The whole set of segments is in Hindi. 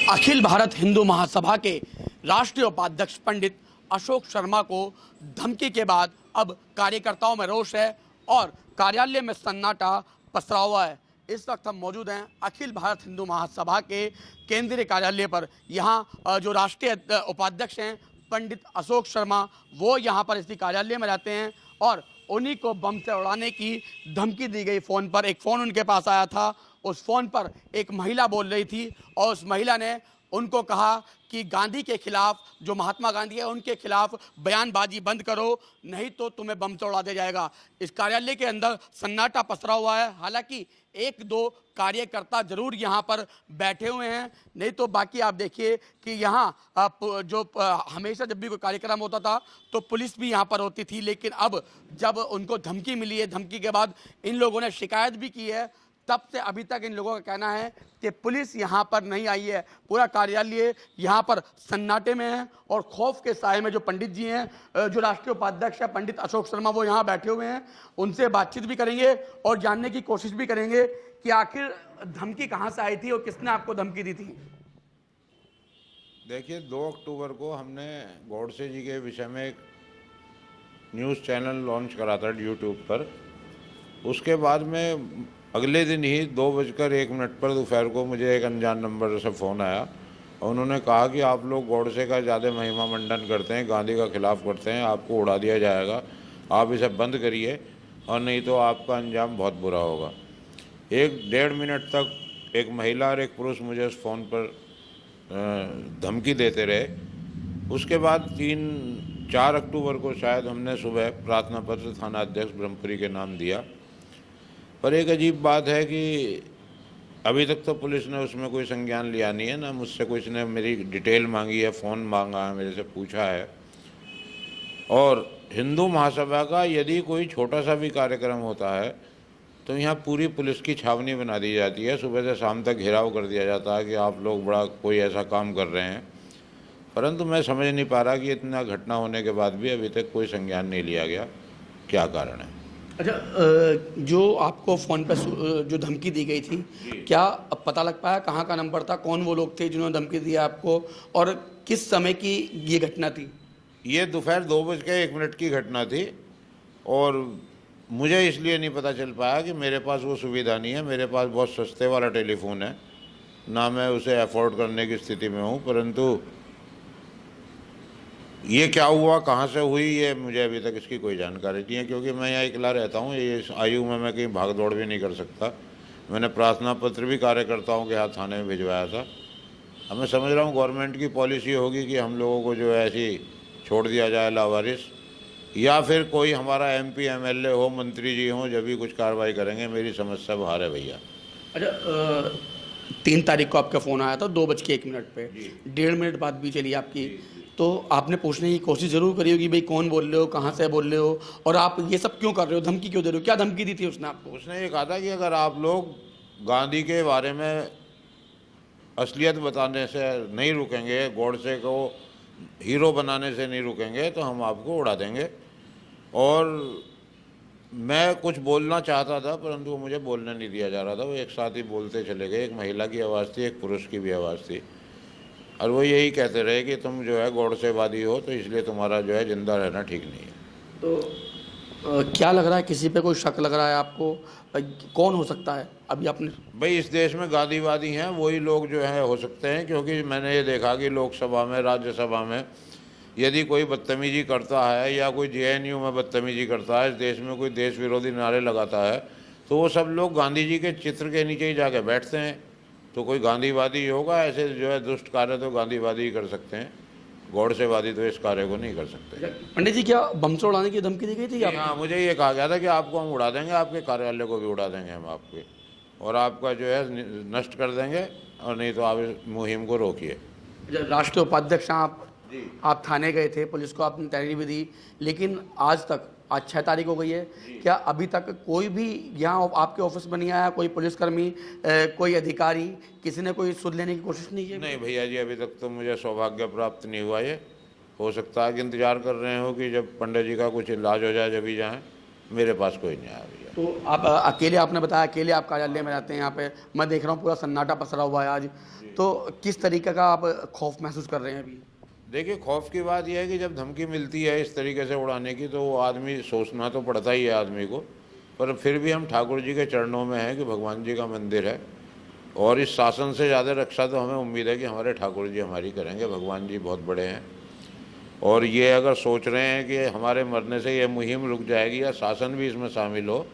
अखिल भारत हिंदू महासभा के राष्ट्रीय उपाध्यक्ष पंडित अशोक शर्मा को धमकी के बाद अब कार्यकर्ताओं में रोष है और कार्यालय में सन्नाटा पसरा हुआ है। इस वक्त हम मौजूद हैं अखिल भारत हिंदू महासभा के केंद्रीय कार्यालय पर। यहाँ जो राष्ट्रीय उपाध्यक्ष हैं पंडित अशोक शर्मा, वो यहाँ पर इसी कार्यालय में रहते हैं और उन्हीं को बम से उड़ाने की धमकी दी गई। फ़ोन पर एक फ़ोन उनके पास आया था, उस फ़ोन पर एक महिला बोल रही थी और उस महिला ने उनको कहा कि गांधी के खिलाफ, जो महात्मा गांधी है उनके खिलाफ बयानबाजी बंद करो, नहीं तो तुम्हें बम से उड़ा दिया जाएगा। इस कार्यालय के अंदर सन्नाटा पसरा हुआ है। हालांकि एक दो कार्यकर्ता जरूर यहाँ पर बैठे हुए हैं, नहीं तो बाकी आप देखिए कि यहाँ हमेशा जब भी कोई कार्यक्रम होता था तो पुलिस भी यहाँ पर होती थी, लेकिन अब जब उनको धमकी मिली है, धमकी के बाद इन लोगों ने शिकायत भी की है, तब से अभी तक इन लोगों का कहना है कि पुलिस यहाँ पर नहीं आई है। पूरा कार्यालय यहाँ पर सन्नाटे में है और खौफ के साए में जो पंडित जी हैं, जो राष्ट्रीय उपाध्यक्ष है पंडित अशोक शर्मा, वो यहाँ बैठे हुए हैं। उनसे बातचीत भी करेंगे और जानने की कोशिश भी करेंगे कि आखिर धमकी कहाँ से आई थी और किसने आपको धमकी दी थी। देखिए, 2 अक्टूबर को हमने गॉडसे जी के विषय में एक न्यूज़ चैनल लॉन्च करा था यूट्यूब पर। उसके बाद में अगले दिन ही 2:01 पर दोपहर को मुझे एक अनजान नंबर से फ़ोन आया और उन्होंने कहा कि आप लोग गॉडसे का ज़्यादा महिमा मंडन करते हैं, गांधी का खिलाफ करते हैं, आपको उड़ा दिया जाएगा, आप इसे बंद करिए और नहीं तो आपका अंजाम बहुत बुरा होगा। 1-1.5 मिनट तक एक महिला और एक पुरुष मुझे उस फ़ोन पर धमकी देते रहे। उसके बाद 3-4 अक्टूबर को शायद हमने सुबह प्रार्थना पत्र थाना अध्यक्ष ब्रह्मपुरी के नाम दिया। पर एक अजीब बात है कि अभी तक तो पुलिस ने उसमें कोई संज्ञान लिया नहीं है, ना मुझसे कुछ ने मेरी डिटेल मांगी है, फ़ोन मांगा है, मेरे से पूछा है। और हिंदू महासभा का यदि कोई छोटा सा भी कार्यक्रम होता है तो यहाँ पूरी पुलिस की छावनी बना दी जाती है, सुबह से शाम तक घेराव कर दिया जाता है कि आप लोग बड़ा कोई ऐसा काम कर रहे हैं। परंतु मैं समझ नहीं पा रहा कि इतना घटना होने के बाद भी अभी तक कोई संज्ञान नहीं लिया गया, क्या कारण है। अच्छा, जो आपको फ़ोन पर जो धमकी दी गई थी, क्या अब पता लग पाया कहाँ का नंबर था, कौन वो लोग थे जिन्होंने धमकी दिया आपको और किस समय की ये घटना थी? ये दोपहर 2:01 की घटना थी और मुझे इसलिए नहीं पता चल पाया कि मेरे पास वो सुविधा नहीं है। मेरे पास बहुत सस्ते वाला टेलीफोन है, ना मैं उसे अफोर्ड करने की स्थिति में हूँ। परंतु ये क्या हुआ, कहाँ से हुई, ये मुझे अभी तक इसकी कोई जानकारी नहीं है, क्योंकि मैं यहाँ अकेला रहता हूँ। ये इस आयु में मैं कहीं भाग दौड़ भी नहीं कर सकता। मैंने प्रार्थना पत्र भी कार्यकर्ताओं के हाथ थाने में भिजवाया था। अब मैं समझ रहा हूँ गवर्नमेंट की पॉलिसी होगी कि हम लोगों को जो है ऐसी छोड़ दिया जाए लावारिस, या फिर कोई हमारा MP MLA हो, मंत्री जी हों, जब भी कुछ कार्रवाई करेंगे। मेरी समस्या बाहर है भैया। अच्छा, 3 तारीख को आपका फ़ोन आया था 2:01 पे, 1.5 मिनट बाद भी चली आपकी, तो आपने पूछने की कोशिश ज़रूर करी होगी भाई कौन बोल रहे हो, कहाँ से बोल रहे हो और आप ये सब क्यों कर रहे हो, धमकी क्यों दे रहे हो, क्या धमकी दी थी उसने आपको? उसने ये कहा था कि अगर आप लोग गांधी के बारे में असलियत बताने से नहीं रुकेंगे, गॉडसे को हीरो बनाने से नहीं रुकेंगे, तो हम आपको उड़ा देंगे। और मैं कुछ बोलना चाहता था परंतु वो मुझे बोलने नहीं दिया जा रहा था। वो एक साथ ही बोलते चले गए। एक महिला की आवाज़ थी, एक पुरुष की भी आवाज़ थी, और वो यही कहते रहे कि तुम जो है गॉडसेवादी हो, तो इसलिए तुम्हारा जो है ज़िंदा रहना ठीक नहीं है। तो क्या लग रहा है, किसी पे कोई शक लग रहा है आपको? कौन हो सकता है अभी आपने? भाई, इस देश में गांधीवादी हैं वही लोग जो है हो सकते हैं, क्योंकि मैंने ये देखा कि लोकसभा में, राज्यसभा में यदि कोई बदतमीजी करता है या कोई JNU में बदतमीजी करता है, इस देश में कोई देश विरोधी नारे लगाता है, तो वो सब लोग गांधी जी के चित्र के नीचे ही जाके बैठते हैं। तो कोई गांधीवादी होगा? ऐसे जो है दुष्ट कार्य तो गांधीवादी ही कर सकते हैं, गॉडसेवादी तो इस कार्य को नहीं कर सकते। पंडित जी, क्या बम से उड़ाने की धमकी दी गई थी? हाँ, मुझे ये कहा गया था कि आपको हम उड़ा देंगे, आपके कार्यालय को भी उड़ा देंगे हम आपके, और आपका जो है नष्ट कर देंगे, और नहीं तो आप इस मुहिम को रोकिए। राष्ट्रीय उपाध्यक्ष आप थाने गए थे, पुलिस को आपने तहरीर भी दी, लेकिन आज 6 तारीख हो गई है, क्या अभी तक कोई भी यहाँ आपके ऑफिस में नहीं आया? कोई पुलिसकर्मी, कोई अधिकारी, किसी ने कोई सुध लेने की कोशिश नहीं की? नहीं भैया जी, अभी तक तो मुझे सौभाग्य प्राप्त नहीं हुआ। ये हो सकता है कि इंतज़ार कर रहे हो कि जब पंडित जी का कुछ इलाज हो जाए जब ही जाएँ, मेरे पास कोई नहीं आया भैया। तो आप अकेले, आपने बताया अकेले आप कार्यालय में रहते हैं, यहाँ पे मैं देख रहा हूँ पूरा सन्नाटा पसरा हुआ है आज, तो किस तरीके का आप खौफ महसूस कर रहे हैं अभी? देखिए, खौफ की बात यह है कि जब धमकी मिलती है इस तरीके से उड़ाने की, तो वो आदमी सोचना तो पड़ता ही है आदमी को। पर फिर भी हम ठाकुर जी के चरणों में हैं कि भगवान जी का मंदिर है, और इस शासन से ज़्यादा रक्षा तो हमें उम्मीद है कि हमारे ठाकुर जी हमारी करेंगे। भगवान जी बहुत बड़े हैं, और ये अगर सोच रहे हैं कि हमारे मरने से ये मुहिम रुक जाएगी या शासन भी इसमें शामिल हो,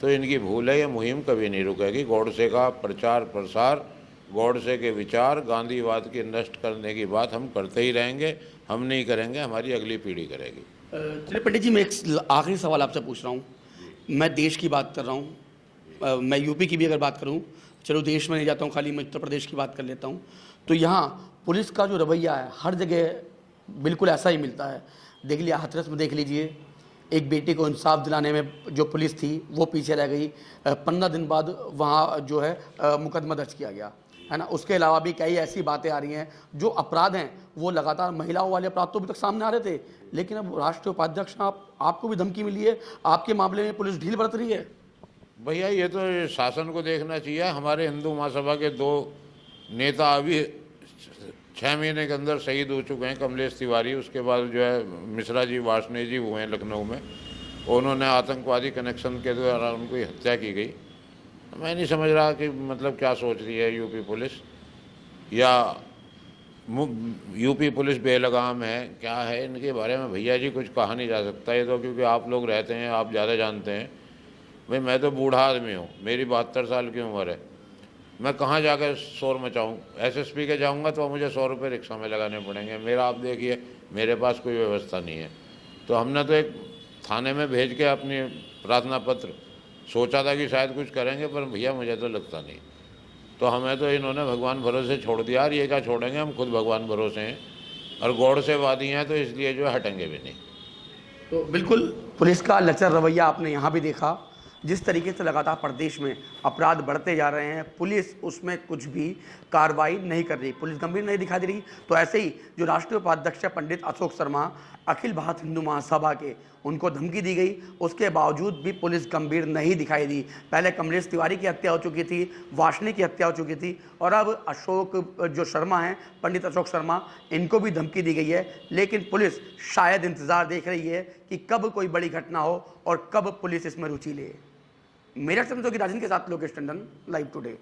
तो इनकी भूल है। ये मुहिम कभी नहीं रुकेगी। गॉडसे का प्रचार प्रसार, गॉडसे के विचार, गांधीवाद की नष्ट करने की बात हम करते ही रहेंगे। हम नहीं करेंगे, हमारी अगली पीढ़ी करेगी। चलिए पंडित जी, मैं एक आखिरी सवाल आपसे पूछ रहा हूँ। मैं देश की बात कर रहा हूँ, मैं यूपी की भी अगर बात करूँ, चलो देश में नहीं जाता हूँ, खाली मैं उत्तर प्रदेश की बात कर लेता हूँ। तो यहाँ पुलिस का जो रवैया है हर जगह बिल्कुल ऐसा ही मिलता है। देख लिया हाथरस में, देख लीजिए, एक बेटे को इंसाफ दिलाने में जो पुलिस थी वो पीछे रह गई। 15 दिन बाद वहाँ जो है मुकदमा दर्ज किया गया, है ना। उसके अलावा भी कई ऐसी बातें आ रही हैं, जो अपराध हैं वो लगातार, महिलाओं वाले अपराध तो अभी तक सामने आ रहे थे, लेकिन अब राष्ट्रीय उपाध्यक्ष आपको भी धमकी मिली है, आपके मामले में पुलिस ढील बरत रही है। भैया, ये तो शासन को देखना चाहिए। हमारे हिंदू महासभा के 2 नेता अभी 6 महीने के अंदर शहीद हो चुके हैं। कमलेश तिवारी, उसके बाद जो है मिश्रा जी, वार्ष्णेय जी हुए हैं लखनऊ में। उन्होंने आतंकवादी कनेक्शन के द्वारा उनको हत्या की गई। मैं नहीं समझ रहा कि मतलब क्या सोच रही है यूपी पुलिस, या यूपी पुलिस बेलगाम है, क्या है इनके बारे में भैया जी कुछ कहा नहीं जा सकता। ये तो क्योंकि आप लोग रहते हैं, आप ज़्यादा जानते हैं। भाई, मैं तो बूढ़ा आदमी हूँ, मेरी 72 साल की उम्र है। मैं कहाँ जाकर शोर मचाऊँ? एसएसपी के जाऊँगा तो मुझे 100 रुपये रिक्शा में लगाने पड़ेंगे। मेरा आप देखिए, मेरे पास कोई व्यवस्था नहीं है। तो हमने तो एक थाने में भेज के अपनी प्रार्थना पत्र सोचा था कि शायद कुछ करेंगे, पर भैया मुझे तो लगता नहीं। तो हमें तो इन्होंने भगवान भरोसे छोड़ दिया, और ये क्या छोड़ेंगे, हम खुद भगवान भरोसे हैं और गॉड से वादी हैं, तो इसलिए जो हटेंगे भी नहीं। तो बिल्कुल पुलिस का लचर रवैया आपने यहाँ भी देखा। जिस तरीके से लगातार प्रदेश में अपराध बढ़ते जा रहे हैं, पुलिस उसमें कुछ भी कार्रवाई नहीं कर रही, पुलिस गंभीर नहीं दिखाई दे रही। तो ऐसे ही जो राष्ट्रीय उपाध्यक्ष है पंडित अशोक शर्मा, अखिल भारत हिंदू महासभा के, उनको धमकी दी गई, उसके बावजूद भी पुलिस गंभीर नहीं दिखाई दी। पहले कमलेश तिवारी की हत्या हो चुकी थी, वार्ष्णेय की हत्या हो चुकी थी, और अब अशोक जो शर्मा हैं, पंडित अशोक शर्मा, इनको भी धमकी दी गई है। लेकिन पुलिस शायद इंतजार देख रही है कि कब कोई बड़ी घटना हो और कब पुलिस इसमें रुचि ले। मेरठ से राजन के साथ लोकेश टंडन, लाइव टुडे।